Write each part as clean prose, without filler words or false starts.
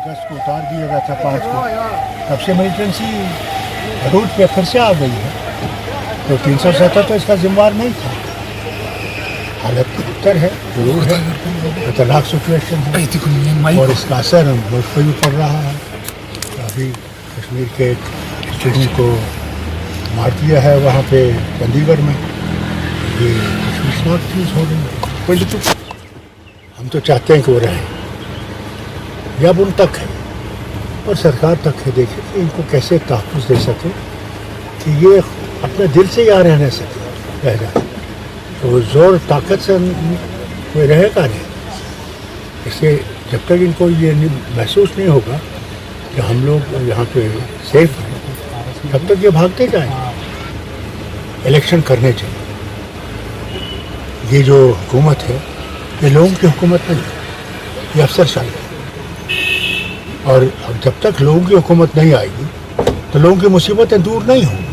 10 को उतार दिया गया था, 5 को, तब से मिलिटेंसी रूट पे फिर से आ गई है। तो 377 तो इसका जिम्मेवार नहीं था। हालत उत्तर है, जरूर है, खतरनाक सिचुएशन है और इसका असर मुल्क पर भी पड़ रहा है। अभी कश्मीर के स्टूडेंट को मार दिया है वहाँ पे चंडीगढ़ में, ये शर्मनाक चीज़ हो गई। हम तो चाहते हैं कि वो रहें, ये अब उन तक है और सरकार तक है, देखें कि इनको कैसे तहफ़्फ़ुज़ दे सके कि ये अपने दिल से यहाँ रहने सके, रह जाए। तो ज़ोर ताकत से कोई रहेगा नहीं। इससे जब तक इनको ये महसूस नहीं होगा कि हम लोग यहाँ पे सेफ हैं, तब तक ये भागते जाएंगे। इलेक्शन करने चाहिए। ये जो हुकूमत है ये लोगों की हुकूमत नहीं है, ये अफसरशाही है। और अब जब तक लोगों की हुकूमत नहीं आएगी तो लोगों की मुसीबतें दूर नहीं होंगी।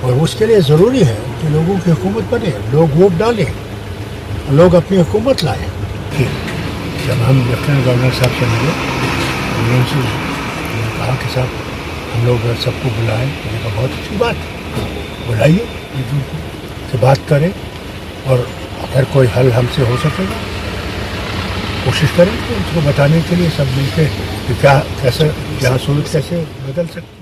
और उसके लिए ज़रूरी है कि लोगों की हुकूमत बने, लोग वोट डालें, लोग अपनी हुकूमत लाएँ। जब हम लेफ्टिनेंट गवर्नर साहब से मिले, उन्होंने कहा कि साहब हम लोग सबको बुलाएं। मैंने कहा बहुत अच्छी बात है, बुलाइए, से बात करें और अगर कोई हल हमसे हो सकेगा कोशिश करें उसको बताने के लिए, सब मिलकर कि क्या कैसे यहाँ सूरत कैसे बदल सकते।